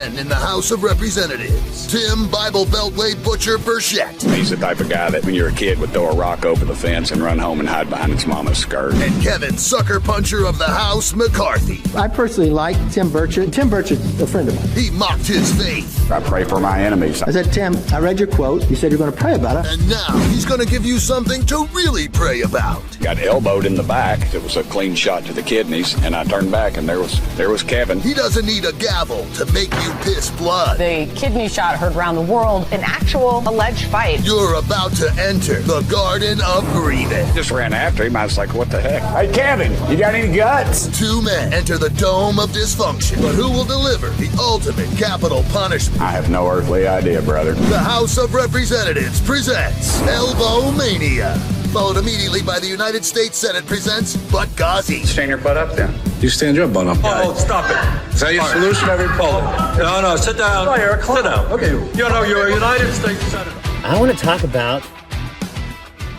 And in the House of Representatives, Tim Bible Beltway Butcher Burchett. He's the type of guy that when you're a kid would throw a rock over the fence and run home and hide behind his mama's skirt. And Kevin Sucker Puncher of the House McCarthy. I personally like Tim Burchett. Tim Burchett's a friend of mine. He mocked his faith. I pray for my enemies. I said, Tim, I read your quote. You said you're going to pray about it. And now he's going to give you something to really pray about. Got elbowed in the back. It was a clean shot to the kidneys, and I turned back, and there was Kevin. He doesn't need a gavel to make you piss blood. The kidney shot heard around the world, an actual alleged fight. You're about to enter the Garden of Grieving. Just ran after him. I was like, what the heck? Hey, Kevin, you got any guts? Two men enter the Dome of Dysfunction. But who will deliver the ultimate capital punishment? I have no earthly idea, brother. The House of Representatives presents Elbow Mania. Followed immediately by the United States Senate presents Butt Ghazi. Stand your butt up then. You stand your butt up. Oh, stop it. Is that your solution? Every poll. No, sit down. Oh, Eric, sit down. Okay. You're a United States Senator. I want to talk about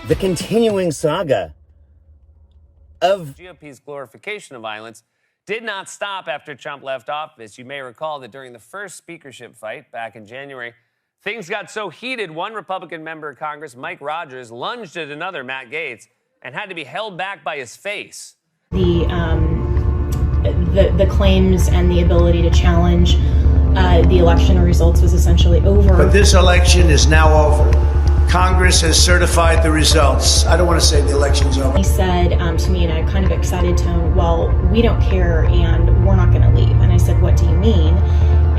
the continuing saga of GOP's glorification of violence did not stop after Trump left office. You may recall that during the first speakership fight back in January, things got so heated, one Republican member of Congress, Mike Rogers, lunged at another, Matt Gaetz, and had to be held back by his face. The claims and the ability to challenge the election results was essentially over. But this election is now over. Congress has certified the results. I don't want to say the election's over. He said to me in a kind of excited tone, well, we don't care and we're not going to leave. And I said, what do you mean?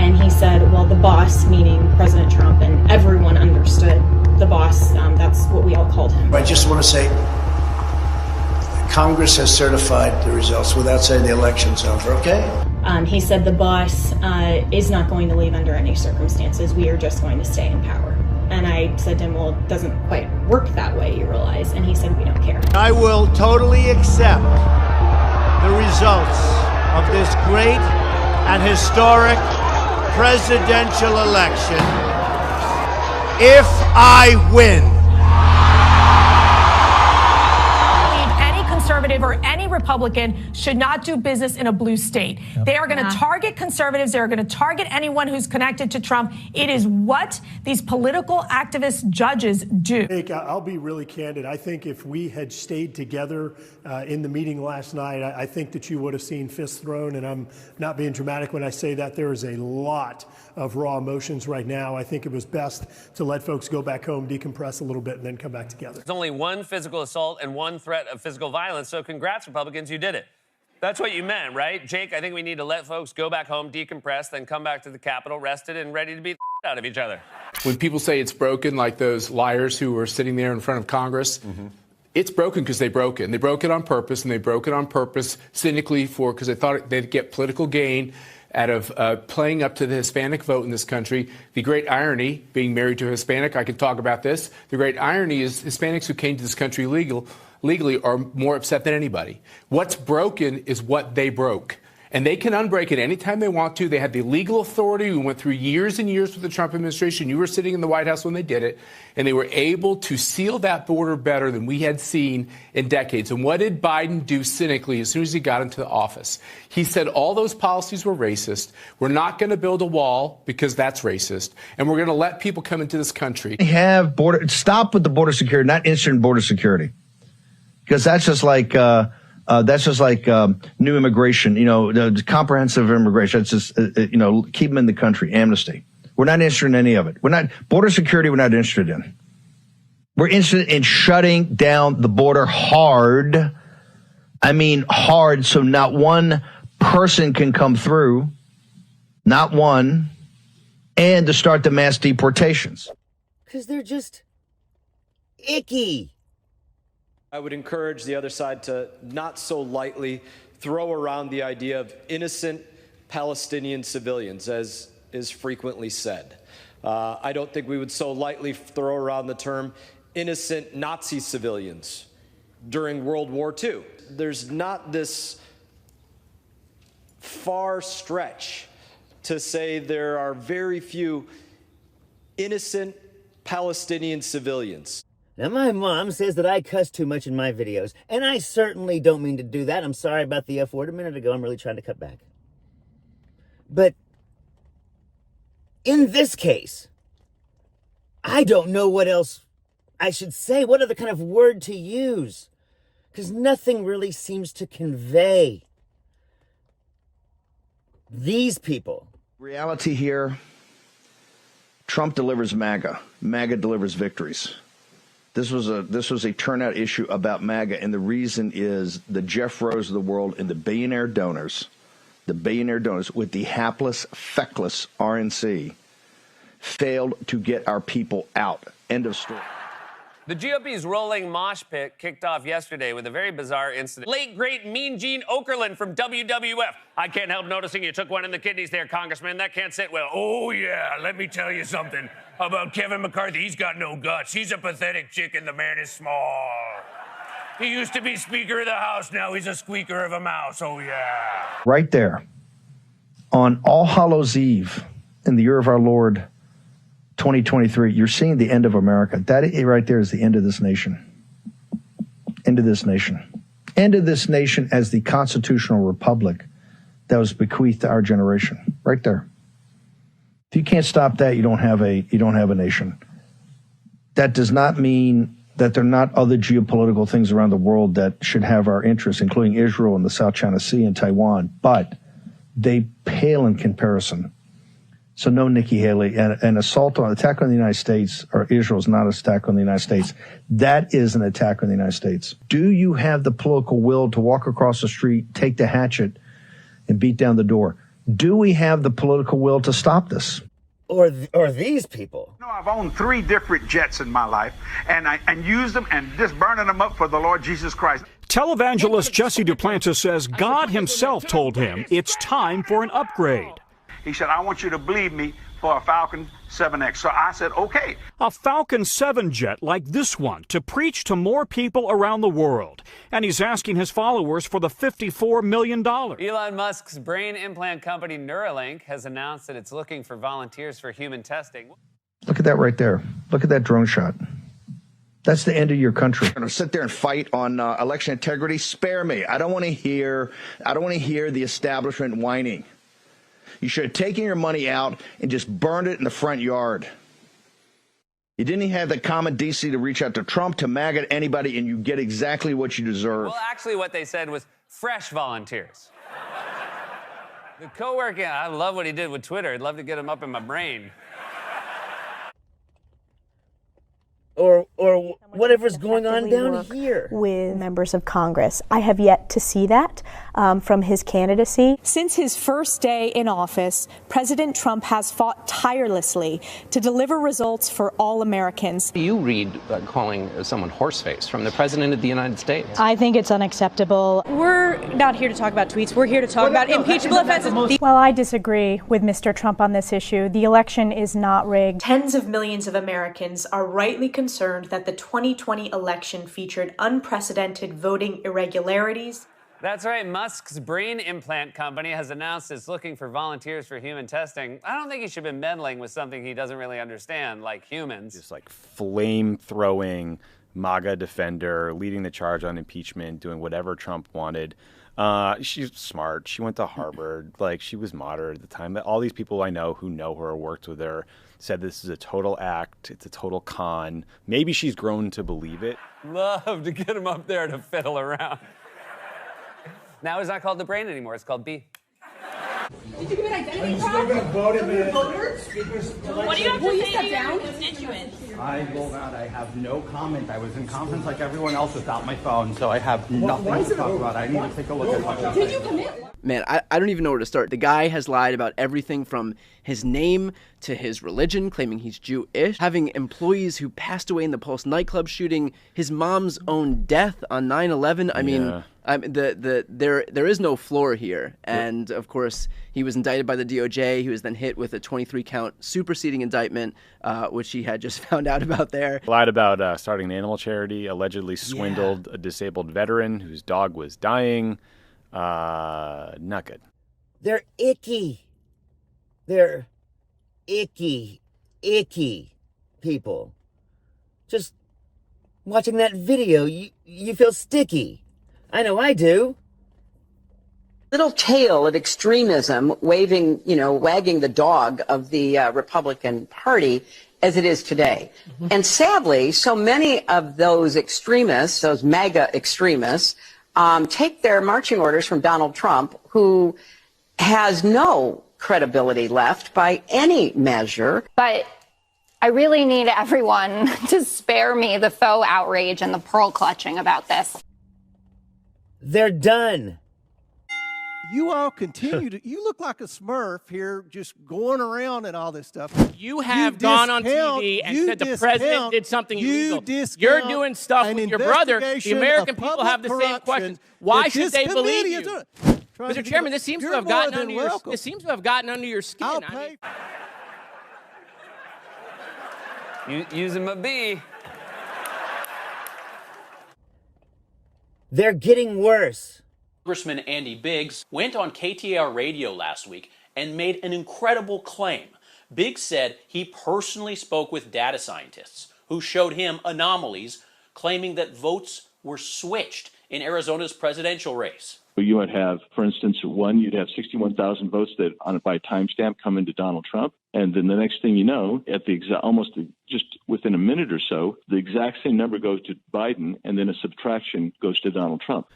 And he said, well, the boss, meaning President Trump, and everyone understood the boss. That's what we all called him. I just want to say Congress has certified the results without saying the election's over, okay? He said the boss is not going to leave under any circumstances. We are just going to stay in power. And I said to him, well, it doesn't quite work that way, you realize. And he said, we don't care. I will totally accept the results of this great and historic presidential election if I win. Any conservative or any Republican should not do business in a blue state. They are going to target conservatives. They are going to target anyone who's connected to Trump. It is what these political activist judges do. I'll be really candid. I think if we had stayed together in the meeting last night, I think that you would have seen fists thrown, and I'm not being dramatic when I say that. There is a lot of raw emotions right now. I think it was best to let folks go back home, decompress a little bit, and then come back together. There's only one physical assault and one threat of physical violence, so congrats, Republicans, you did it. That's what you meant, right? Jake, I think we need to let folks go back home, decompress, then come back to the Capitol rested and ready to beat the out of each other. When people say it's broken, like those liars who were sitting there in front of Congress, it's broken because they broke it. And they broke it on purpose, and they broke it on purpose cynically because they thought they'd get political gain out of playing up to the Hispanic vote in this country. The great irony, being married to a Hispanic, I could talk about this. The great irony is Hispanics who came to this country legally are more upset than anybody. What's broken is what they broke. And they can unbreak it anytime they want to. They had the legal authority. We went through years and years with the Trump administration. You were sitting in the White House when they did it. And they were able to seal that border better than we had seen in decades. And what did Biden do cynically as soon as he got into the office? He said all those policies were racist. We're not going to build a wall because that's racist. And we're going to let people come into this country. Stop with the border security, not instant border security. Because that's just like new immigration, the comprehensive immigration. That's just, keep them in the country, amnesty. We're not interested in any of it. Border security, we're not interested in. We're interested in shutting down the border hard. I mean hard, so not one person can come through, not one, and to start the mass deportations. because they're just icky. I would encourage the other side to not so lightly throw around the idea of innocent Palestinian civilians, as is frequently said. I don't think we would so lightly throw around the term innocent Nazi civilians during World War II. There's not this far stretch to say there are very few innocent Palestinian civilians. Now, my mom says that I cuss too much in my videos, and I certainly don't mean to do that. I'm sorry about the F word a minute ago. I'm really trying to cut back. But in this case, I don't know what else I should say, what other kind of word to use, because nothing really seems to convey these people. Reality here, Trump delivers MAGA. MAGA delivers victories. This was a turnout issue about MAGA, and the reason is the Jeff Rose of the world and the billionaire donors with the hapless, feckless RNC failed to get our people out. End of story. The GOP's rolling mosh pit kicked off yesterday with a very bizarre incident. Late, great Mean Gene Okerlund from WWF. I can't help noticing you took one in the kidneys there, Congressman. That can't sit well. Oh, yeah, let me tell you something about Kevin McCarthy. He's got no guts. He's a pathetic chicken. The man is small. He used to be Speaker of the House. Now he's a squeaker of a mouse. Oh, yeah. Right there, on All Hallows Eve, in the year of our Lord, 2023, you're seeing the end of America. That right there is the end of this nation. End of this nation. End of this nation as the constitutional republic that was bequeathed to our generation. Right there. If you can't stop that, you don't have a nation. That does not mean that there are not other geopolitical things around the world that should have our interests, including Israel and the South China Sea and Taiwan, but they pale in comparison. So no, Nikki Haley, an attack on the United States, or Israel is not an attack on the United States. That is an attack on the United States. Do you have the political will to walk across the street, take the hatchet, and beat down the door? Do we have the political will to stop this? Or these people? No, I've owned 3 different jets in my life, and used them and just burning them up for the Lord Jesus Christ. Televangelist Jesse Duplantis says God himself told him it's time for an upgrade. He said, I want you to believe me for a Falcon 7X. So I said, okay. A Falcon 7 jet like this one to preach to more people around the world. And he's asking his followers for the $54 million. Elon Musk's brain implant company Neuralink has announced that it's looking for volunteers for human testing. Look at that right there. Look at that drone shot. That's the end of your country. You're going to sit there and fight on election integrity? Spare me. I don't want to hear the establishment whining. You should have taken your money out and just burned it in the front yard. You didn't even have the common decency to reach out to Trump, to MAGA, to anybody, and you get exactly what you deserve. Well, actually, what they said was fresh volunteers. The co-working, I love what he did with Twitter. I'd love to get him up in my brain. Or whatever's going on down here. With members of Congress. I have yet to see that from his candidacy. Since his first day in office, President Trump has fought tirelessly to deliver results for all Americans. You read calling someone horseface from the President of the United States. I think it's unacceptable. We're not here to talk about tweets. We're here to talk about impeachable offenses. Well, I disagree with Mr. Trump on this issue. The election is not rigged. Tens of millions of Americans are rightly concerned that the 2020 election featured unprecedented voting irregularities. That's right. Musk's brain implant company has announced it's looking for volunteers for human testing. I don't think he should be meddling with something he doesn't really understand, like humans. Just like flame-throwing MAGA defender, leading the charge on impeachment, doing whatever Trump wanted. She's smart. She went to Harvard. Like, she was moderate at the time. All these people I know who know her or worked with her said this is a total act. It's a total con. Maybe she's grown to believe it. Love to get him up there to fiddle around. Now it's not called the brain anymore. It's called B. Did you give an identity fraud? I'm still going to vote him in. What do you have to say to your constituents? I will not. I have no comment. I was in conference like everyone else without my phone, so I have nothing to talk about. I need to take a look at it. Did you commit? Man, I don't even know where to start. The guy has lied about everything from his name to his religion, claiming he's Jewish, having employees who passed away in the Pulse nightclub shooting, his mom's own death on 9/11. I mean, there is no floor here. And of course, he was indicted by the DOJ. He was then hit with a 23-count superseding indictment, which he had just found out about there. Lied about starting an animal charity, allegedly swindled a disabled veteran whose dog was dying. Not good. They're icky. They're icky people. Just watching that video, you feel sticky. I know I do. Little tail of extremism wagging the dog of the Republican Party as it is today. Mm-hmm. And sadly, so many of those extremists, those MAGA extremists, take their marching orders from Donald Trump, who has no credibility left by any measure. But I really need everyone to spare me the faux outrage and the pearl clutching about this. They're done. You all continue to, you look like a Smurf here just going around and all this stuff. You have gone on TV and said the president did something illegal. You're doing stuff with your brother. The American people have the same questions. Why should they believe you? Mr. Chairman, this seems to have gotten under your skin. Use him a B. They're getting worse. Congressman Andy Biggs went on KTAR radio last week and made an incredible claim. Biggs said he personally spoke with data scientists who showed him anomalies, claiming that votes were switched in Arizona's presidential race. You would have, for instance, you'd have 61,000 votes that by timestamp come into Donald Trump. And then the next thing you know, at almost just within a minute or so, the exact same number goes to Biden, and then a subtraction goes to Donald Trump.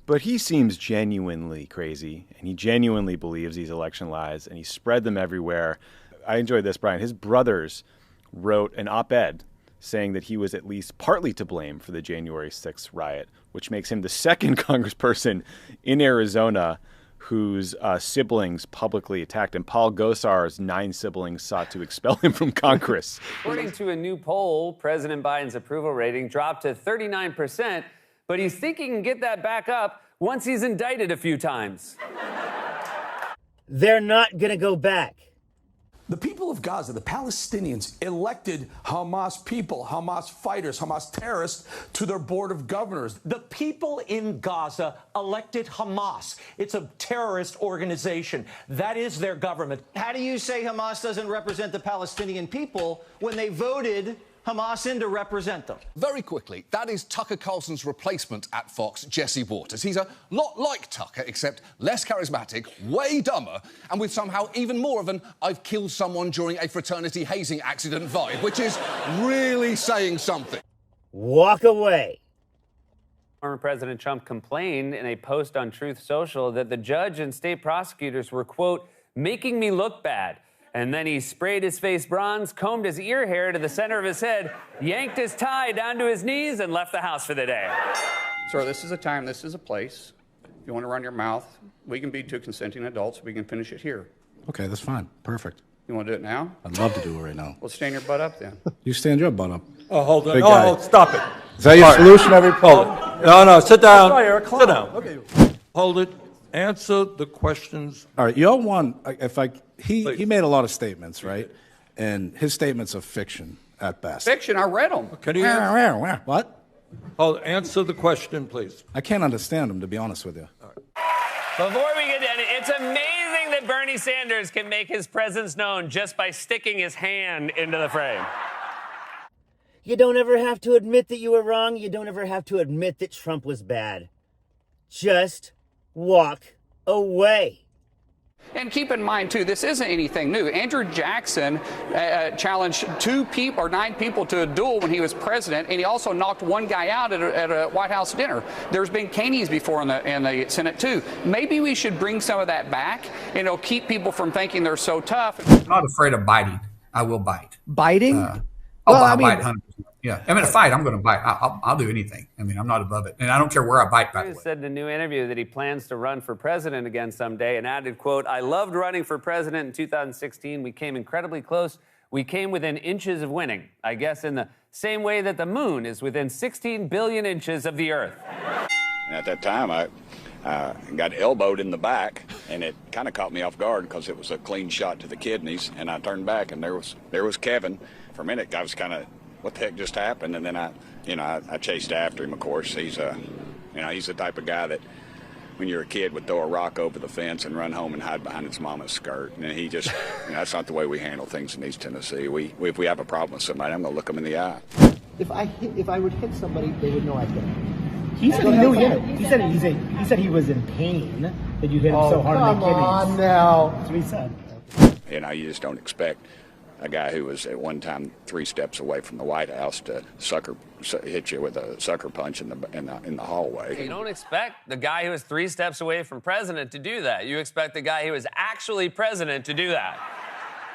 But he seems genuinely crazy, and he genuinely believes these election lies, and he spread them everywhere. I enjoyed this, Brian. His brothers wrote an op-ed saying that he was at least partly to blame for the January 6th riot, which makes him the second congressperson in Arizona whose siblings publicly attacked him. Paul Gosar's 9 siblings sought to expel him from Congress. According to a new poll, President Biden's approval rating dropped to 39%, but he's thinking he can get that back up once he's indicted a few times. They're not going to go back. The people of Gaza, the Palestinians, elected Hamas people, Hamas fighters, Hamas terrorists to their board of governors. The people in Gaza elected Hamas. It's a terrorist organization. That is their government. How do you say Hamas doesn't represent the Palestinian people when they voted Hamas in to represent them? Very quickly, that is Tucker Carlson's replacement at Fox, Jesse Waters. He's a lot like Tucker, except less charismatic, way dumber, and with somehow even more of an I've killed someone during a fraternity hazing accident vibe, which is really saying something. Walk away. Former President Trump complained in a post on Truth Social that the judge and state prosecutors were, quote, making me look bad. And then he sprayed his face bronze, combed his ear hair to the center of his head, yanked his tie down to his knees, and left the house for the day. Sir, this is a time, this is a place. If you want to run your mouth, we can be 2 consenting adults. We can finish it here. Okay, that's fine. Perfect. You want to do it now? I'd love to do it right now. Well, stand your butt up then. You stand your butt up. Oh, hold on. Big Oh, guy. stop it. Is that your solution every Hold it. No, sit down. Sit down. Okay. Hold it. Answer the questions. All right, y'all won. He made a lot of statements, right? And his statements are fiction at best. Fiction, I read them. Can you What? answer the question, please? I can't understand him, to be honest with you. Before we get in, it's amazing that Bernie Sanders can make his presence known just by sticking his hand into the frame. You don't ever have to admit that you were wrong. You don't ever have to admit that Trump was bad. Just walk away. And keep in mind, too, this isn't anything new. Andrew Jackson challenged 9 people to a duel when he was president, and he also knocked one guy out at a White House dinner. There's been caниes before in the Senate, too. Maybe we should bring some of that back, and it'll keep people from thinking they're so tough. I'm not afraid of biting. I will bite. Biting? I'll bite 100%. Yeah, I'm in a fight. I'm going to bite. I'll do anything. I mean, I'm not above it, and I don't care where I bite. By the way, He said in a new interview that he plans to run for president again someday, and added, "quote I loved running for president in 2016. We came incredibly close. We came within inches of winning. I guess in the same way that the moon is within 16 billion inches of the Earth." And at that time, I got elbowed in the back, and it kind of caught me off guard because it was a clean shot to the kidneys, and I turned back, and there was Kevin. For a minute, I was kind of, what the heck just happened? And then I chased after him. Of course, he's the type of guy that, when you're a kid, would throw a rock over the fence and run home and hide behind his mama's skirt. And he just, that's not the way we handle things in East Tennessee. If we have a problem with somebody, I'm going to look them in the eye. If I would hit somebody, they would know I hit them. He said he knew him. He said he was in pain. that you hit him so hard in the kidneys. Come on now. That's what he said. You know, you just don't expect a guy who was at one time 3 steps away from the White House to hit you with a sucker punch in the hallway. You don't expect the guy who was 3 steps away from president to do that. You expect the guy who was actually president to do that.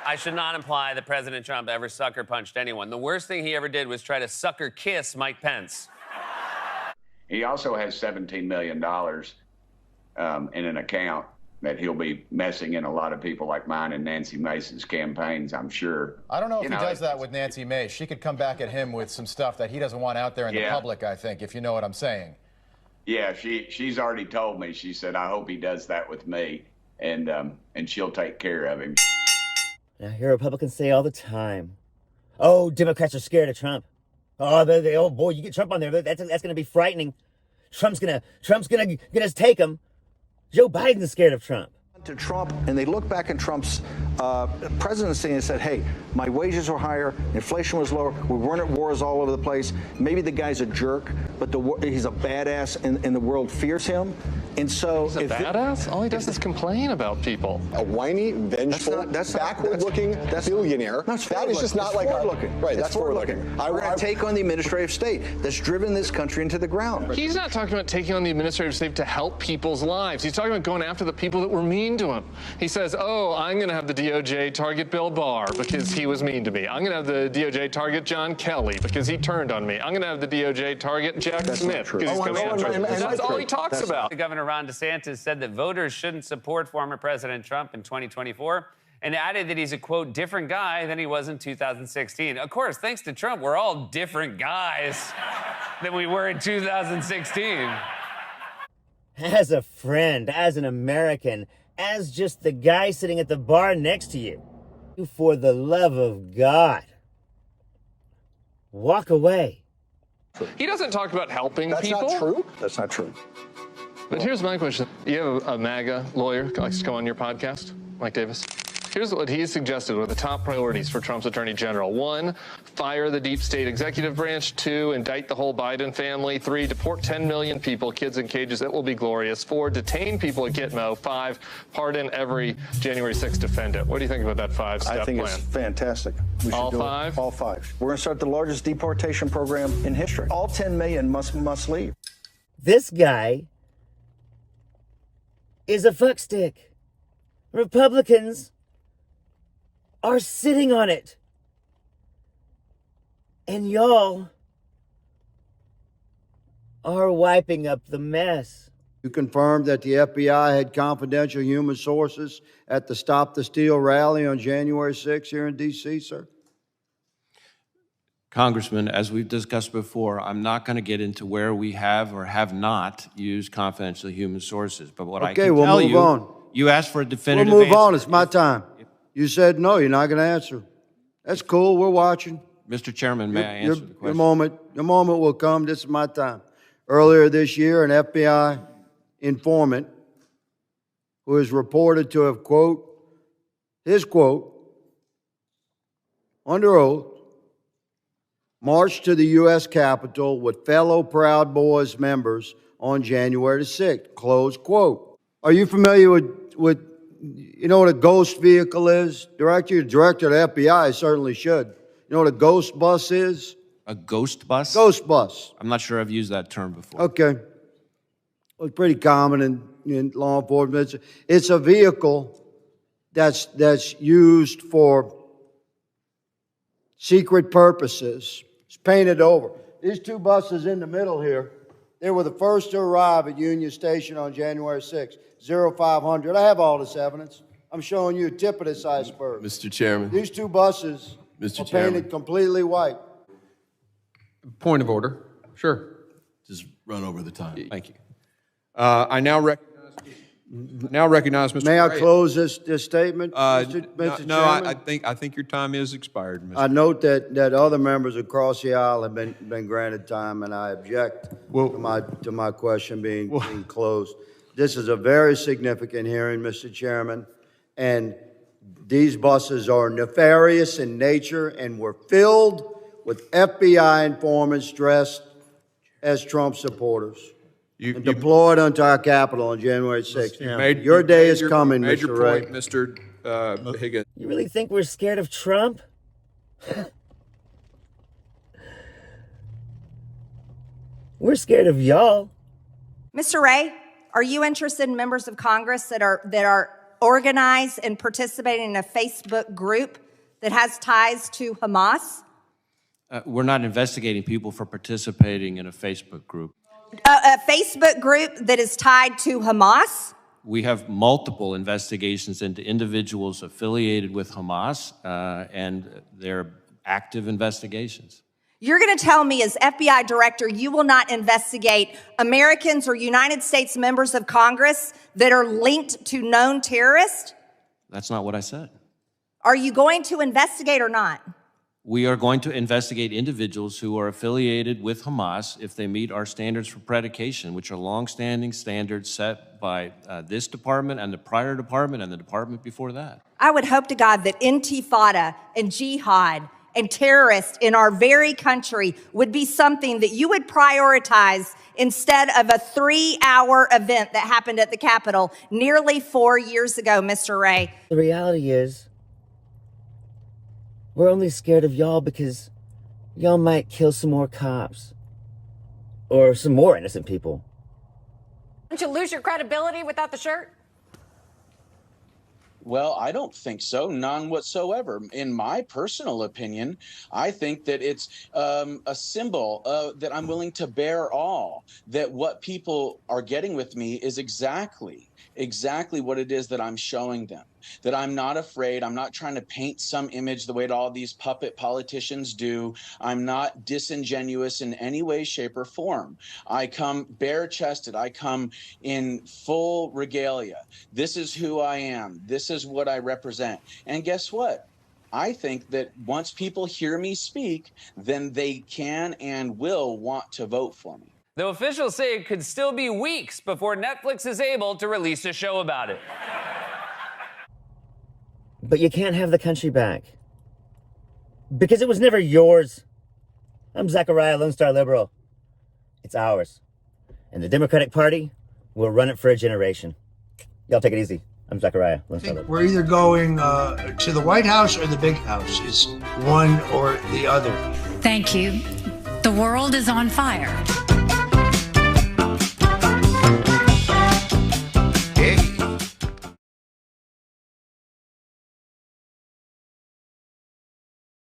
I should not imply that President Trump ever sucker punched anyone. The worst thing he ever did was try to sucker kiss Mike Pence. He also has $17 million in an account that he'll be messing in a lot of people like mine and Nancy Mace's campaigns, I'm sure. I don't know if he does that with Nancy Mace. She could come back at him with some stuff that he doesn't want out there in the public, I think, if you know what I'm saying. Yeah, she's already told me. She said, I hope he does that with me, and she'll take care of him. I hear Republicans say all the time, oh, Democrats are scared of Trump. Oh, oh boy, you get Trump on there, that's going to be frightening. Trump's gonna take him. Joe Biden's scared of Trump. To Trump, and they look back at Trump's presidency and said, hey, my wages were higher, inflation was lower, we weren't at wars all over the place. Maybe the guy's a jerk, but he's a badass and the world fears him. And so he's a badass? All he does is complain about people. A whiny, vengeful, backward-looking billionaire. That is just not like forward-looking. Right, that's forward-looking. We're going to take on the administrative state that's driven this country into the ground. He's not talking about taking on the administrative state to help people's lives. He's talking about going after the people that were mean to him. He says, oh, I'm going to have the DOJ target Bill Barr because he was mean to me. I'm going to have the DOJ target John Kelly because he turned on me. I'm going to have the DOJ target Jack Smith because he's coming after me. That's all he talks about. Governor Ron DeSantis said that voters shouldn't support former President Trump in 2024 and added that he's a, quote, different guy than he was in 2016. Of course, thanks to Trump, we're all different guys than we were in 2016. As a friend, as an American, as just the guy sitting at the bar next to you, for the love of God, walk away. He doesn't talk about helping people. That's not true. That's not true. But here's my question. You have a MAGA lawyer who likes to come on your podcast, Mike Davis. Here's what he suggested were the top priorities for Trump's attorney general. 1, fire the deep state executive branch. 2, indict the whole Biden family. 3, deport 10 million people, kids in cages. It will be glorious. 4, detain people at Gitmo. 5, pardon every January 6th defendant. What do you think about that 5-step plan? I think it's fantastic. We all should do 5? All 5. We're going to start the largest deportation program in history. All 10 million must leave. This guy is a fuckstick. Republicans are sitting on it. And y'all are wiping up the mess. You confirmed that the FBI had confidential human sources at the Stop the Steal rally on January 6th here in D.C., sir? Congressman, as we've discussed before, I'm not going to get into where we have or have not used confidential human sources. But what I can tell you, you asked for a definitive answer. We'll move on. It's my time. You said no, you're not going to answer. That's cool. We're watching. Mr. Chairman, may I answer the question? Your moment will come. This is my time. Earlier this year, an FBI informant who is reported to have, quote, under oath, marched to the U.S. Capitol with fellow Proud Boys members on January 6th, close quote. Are you familiar with you know what a ghost vehicle is? Director of the FBI certainly should. You know what a ghost bus is? A ghost bus? Ghost bus. I'm not sure I've used that term before. Okay. Well, it's pretty common in law enforcement. It's a vehicle that's used for secret purposes. It's painted over. These 2 buses in the middle here, they were the first to arrive at Union Station on January 6th, 0500. I have all this evidence. I'm showing you a tip of this iceberg. Mr. Chairman. These 2 buses are painted completely white. Point of order. Sure. Just run over the time. Thank you. I now recognize Mr. May I close this statement, Mr. Chairman? I think your time is expired, Mr. I note that other members across the aisle have been granted time, and I object to my question being closed. This is a very significant hearing, Mr. Chairman, and these buses are nefarious in nature and were filled with FBI informants dressed as Trump supporters. and deployed onto our Capitol on January 6th. Your day is coming, Mr. Ray. Mr. Higgins. You really think we're scared of Trump? We're scared of y'all. Mr. Ray, are you interested in members of Congress that are organized and participating in a Facebook group that has ties to Hamas? We're not investigating people for participating in a Facebook group. A Facebook group that is tied to Hamas? We have multiple investigations into individuals affiliated with Hamas, and they're active investigations. You're going to tell me as FBI director you will not investigate Americans or United States members of Congress that are linked to known terrorists? That's not what I said. Are you going to investigate or not? We are going to investigate individuals who are affiliated with Hamas if they meet our standards for predication, which are longstanding standards set by this department and the prior department and the department before that. I would hope to God that Intifada and jihad and terrorists in our very country would be something that you would prioritize instead of a 3-hour event that happened at the Capitol nearly 4 years ago, Mr. Ray. The reality is, we're only scared of y'all because y'all might kill some more cops. Or some more innocent people. Don't you lose your credibility without the shirt? Well, I don't think so, none whatsoever. In my personal opinion, I think that it's a symbol that I'm willing to bear all, that what people are getting with me is exactly what it is that I'm showing them, that I'm not afraid. I'm not trying to paint some image the way that all these puppet politicians do. I'm not disingenuous in any way, shape, or form. I come bare-chested. I come in full regalia. This is who I am. This is what I represent. And guess what? I think that once people hear me speak, then they can and will want to vote for me. Though officials say it could still be weeks before Netflix is able to release a show about it. But you can't have the country back. Because it was never yours. I'm Zachariah, Lone Star Liberal. It's ours. And the Democratic Party will run it for a generation. Y'all take it easy. I'm Zachariah, Lone Star Liberal. We're either going to the White House or the Big House. It's one or the other. Thank you. The world is on fire.